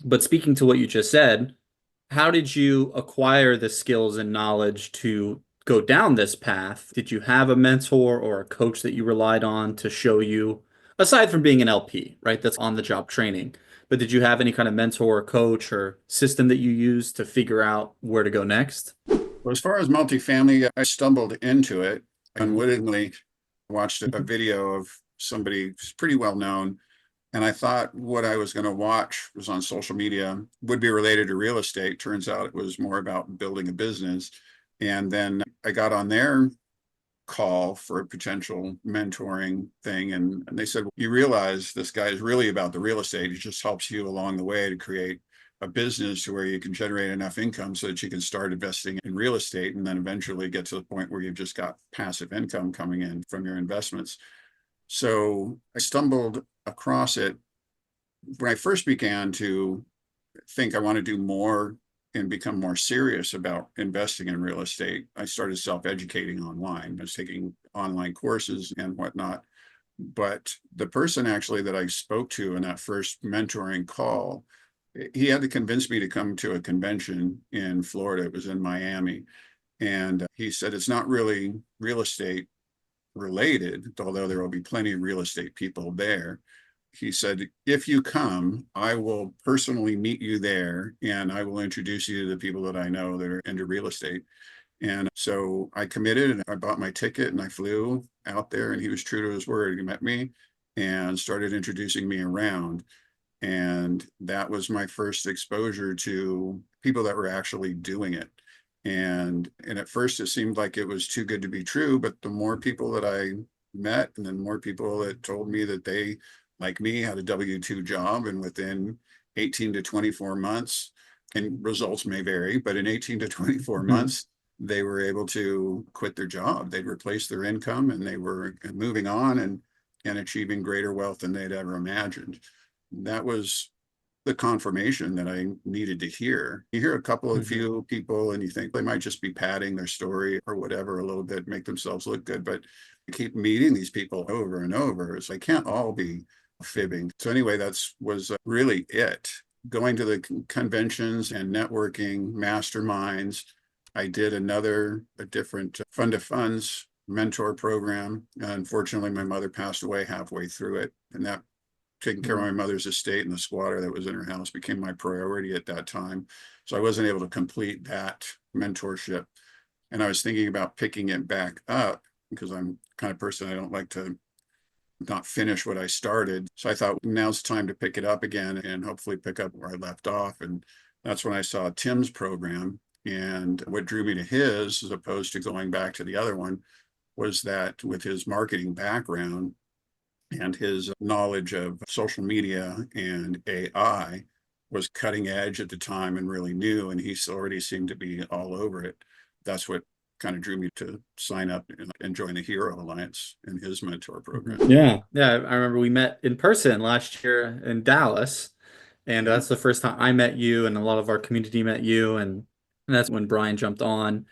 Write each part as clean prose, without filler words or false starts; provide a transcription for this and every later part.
But speaking to what you just said, how did you acquire the skills and knowledge to go down this path? Did you have a mentor or a coach that you relied on to show you, aside from being an LP, right? That's on the job training. But did you have any kind of mentor or coach or system that you used to figure out where to go next? Well, as far as multifamily, I stumbled into it unwittingly, watched a video of somebody who's pretty well known. And I thought what I was going to watch was on social media, would be related to real estate. Turns out it was more about building a business. And then I got on their call for a potential mentoring thing. And they said, well, you realize this guy is really about the real estate. He just helps you along the way to create a business to where you can generate enough income so that you can start investing in real estate and then eventually get to the point where you've just got passive income coming in from your investments. So I stumbled across it when I first began to think I want to do more and become more serious about investing in real estate. I started self-educating online. I was taking online courses and whatnot. But the person actually that I spoke to in that first mentoring call, he had to convince me to come to a convention in Florida. It was in Miami. And he said, it's not really real estate related, although there will be plenty of real estate people there. He said, if you come, I will personally meet you there and I will introduce you to the people that I know that are into real estate. And so I committed and I bought my ticket and I flew out there, and he was true to his word. He met me and started introducing me around. And that was my first exposure to people that were actually doing it. And at first it seemed like it was too good to be true, but the more people that I met and then more people that told me that they, like me, had a W-2 job, and within 18 to 24 months, and results may vary, but in 18 to 24 Mhm. months, they were able to quit their job. They'd replaced their income and they were moving on and achieving greater wealth than they'd ever imagined. That was the confirmation that I needed to hear. You hear a couple of Mhm. few people and you think they might just be padding their story or whatever a little bit, make themselves look good, but you keep meeting these people over and over. It's like, can't all be fibbing. So anyway, that's was really it. Going to the conventions and networking, masterminds. I did a different fund of funds mentor program. Unfortunately, my mother passed away halfway through it, and that taking care of Mhm. my mother's estate and the squatter that was in her house became my priority at that time. So I wasn't able to complete that mentorship. And I was thinking about picking it back up because I'm the kind of person I don't like to not finish what I started. So I thought now's the time to pick it up again and hopefully pick up where I left off. And that's when I saw Tim's program. And what drew me to his, as opposed to going back to the other one, was that with his marketing background, and his knowledge of social media and AI was cutting edge at the time and really new, and he already seemed to be all over it. That's what kind of drew me to sign up and join the Hero Alliance and his mentor Mhm. program. Yeah. Yeah. I remember we met in person last year in Dallas. And Yeah. that's the first time I met you, and a lot of our community met you. And that's when Brian jumped on.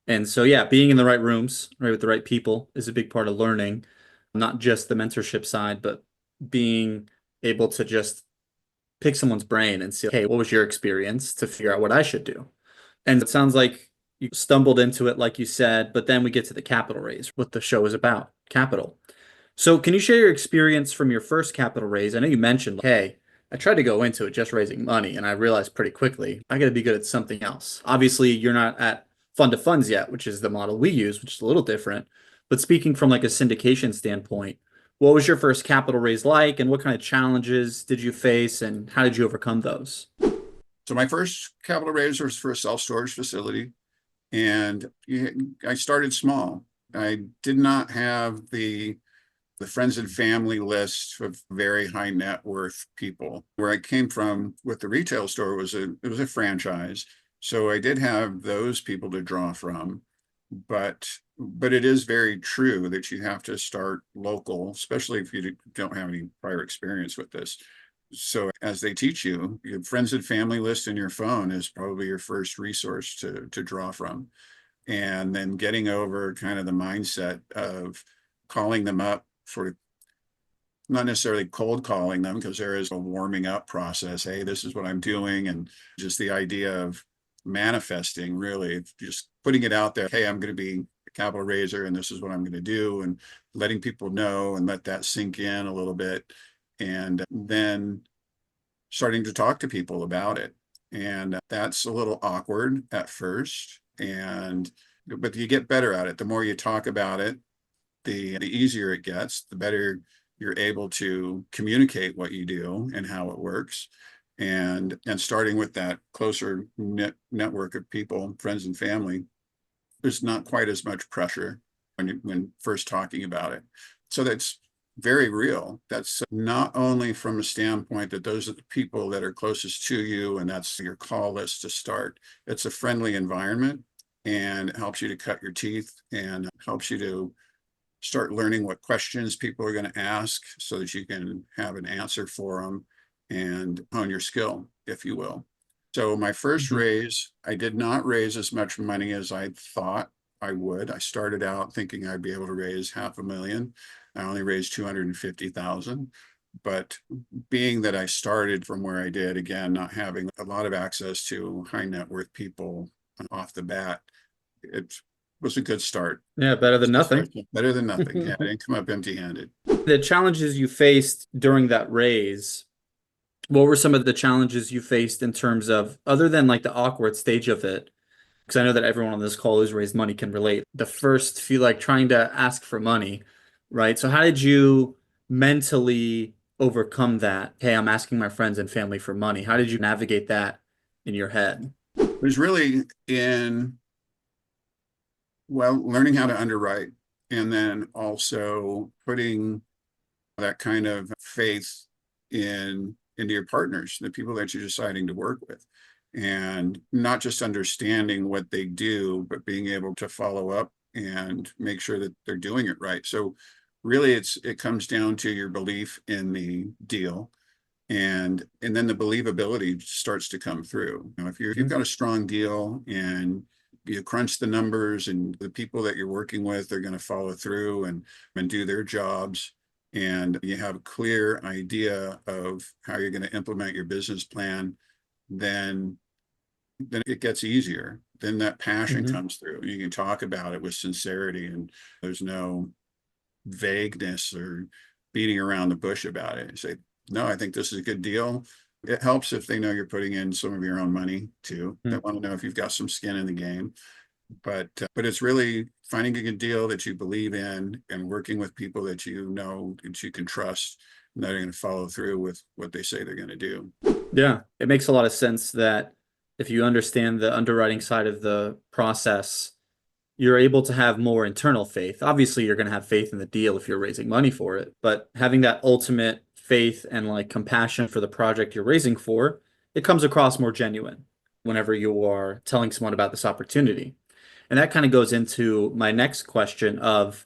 And so, yeah, being in the right rooms, right, with the right people is a big part of learning, not just the mentorship side, but being able to just pick someone's brain and see, hey, what was your experience to figure out what I should do? And it sounds like you stumbled into it, like you said, but then we get to the capital raise, what the show is about, capital. So can you share your experience from your first capital raise? I know you mentioned, hey, I tried to go into it just raising money, and I realized pretty quickly I got to be good at something else. Obviously, you're not at fund of funds yet, which is the model we use, which is a little different. But speaking from like a syndication standpoint, what was your first capital raise like, and what kind of challenges did you face, and how did you overcome those? So my first capital raise was for a self-storage facility, and I started small. I did not have the friends and family list of very high net worth people. Where I came from with the retail store was it was a franchise. So I did have those people to draw from, but it is very true that you have to start local, especially if you don't have any prior experience with this. So as they teach you, your friends and family list in your phone is probably your first resource to draw from. And then getting over kind of the mindset of calling them up, sort of not necessarily cold calling them because there is a warming up process. Hey, this is what I'm doing. And just the idea of manifesting, really just putting it out there. Hey, I'm going to be a capital raiser and this is what I'm going to do, and letting people know and let that sink in a little bit. And then starting to talk to people about it. And that's a little awkward at first. But you get better at it. The more you talk about it, the easier it gets, the better you're able to communicate what you do and how it works. And starting with that closer network of people, friends and family, there's not quite as much pressure when first talking about it. So that's very real. That's not only from a standpoint that those are the people that are closest to you and that's your call list to start. It's a friendly environment and it helps you to cut your teeth and helps you to start learning what questions people are going to ask so that you can have an answer for them and hone your skill, if you will. So my first Mhm. raise, I did not raise as much money as I thought I would. I started out thinking I'd be able to raise 500,000. I only raised 250,000. But being that I started from where I did, again, not having a lot of access to high net worth people off the bat, it was a good start. Yeah, better than nothing. Better than nothing. Yeah, I didn't come up empty handed. The challenges you faced during that raise, what were some of the challenges you faced in terms of, other than like the awkward stage of it? Because I know that everyone on this call who's raised money can relate. The first feel like trying to ask for money, right? So how did you mentally overcome that? Hey, I'm asking my friends and family for money. How did you navigate that in your head? It was really in, well, learning how to underwrite and then also putting that kind of faith into your partners, the people that you're deciding to work with, and not just understanding what they do, but being able to follow up and make sure that they're doing it right. So really it comes down to your belief in the deal, and then the believability starts to come through. If you've Mhm. got a strong deal and you crunch the numbers and the people that you're working with are going to follow through and do their jobs, and you have a clear idea of how you're going to implement your business plan, then it gets easier. Then that passion Mhm. comes through. You can talk about it with sincerity, and there's no vagueness or beating around the bush about it. You say, no, I think this is a good deal. It helps if they know you're putting in some of your own money too. They Mhm. want to know if you've got some skin in the game. But it's really finding a good deal that you believe in and working with people that you know that you can trust and that are going to follow through with what they say they're going to do. Yeah, it makes a lot of sense that if you understand the underwriting side of the process, you're able to have more internal faith. Obviously, you're going to have faith in the deal if you're raising money for it, but having that ultimate faith and like compassion for the project you're raising for, it comes across more genuine whenever you are telling someone about this opportunity. And that kind of goes into my next question of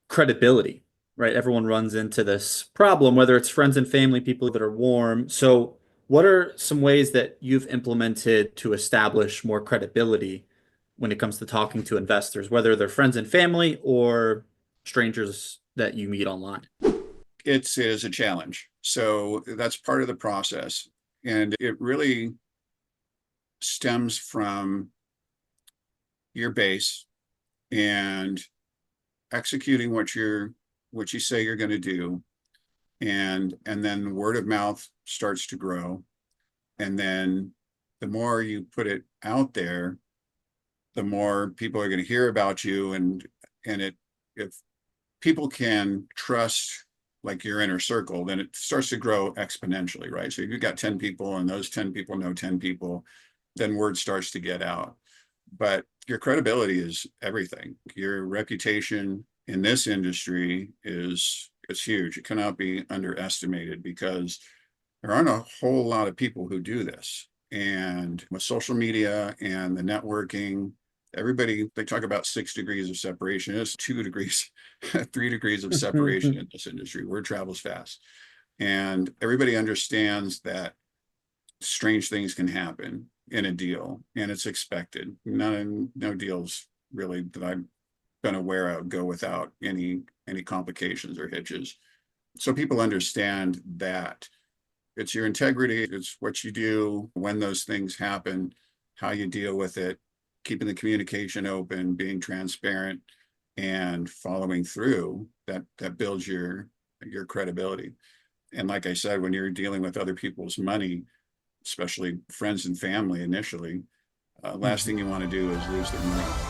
credibility, right? Everyone runs into this problem, whether it's friends and family, people that are warm. So, what are some ways that you've implemented to establish more credibility when it comes to talking to investors, whether they're friends and family or strangers that you meet online? It is a challenge. So that's part of the process. And it really stems from your base and executing what you say you're going to do, and then word of mouth starts to grow, and then the more you put it out there, the more people are going to hear about you, and it if people can trust like your inner circle, then it starts to grow exponentially, right? So if you've got 10 people and those 10 people know 10 people, then word starts to get out. But your credibility is everything. Your reputation in this industry is huge. It cannot be underestimated because there aren't a whole lot of people who do this. And with social media and the networking, everybody, they talk about 6 degrees of separation. It's 2 degrees, 3 degrees of separation in this industry. Word travels fast. And everybody understands that strange things can happen in a deal, and it's expected. No deals really that I've been aware of go without any complications or hitches. So people understand that it's your integrity, it's what you do when those things happen, how you deal with it, keeping the communication open, being transparent, and following through that builds your credibility. And like I said, when you're dealing with other people's money, especially friends and family initially, last Mhm. thing you want to do is lose their money.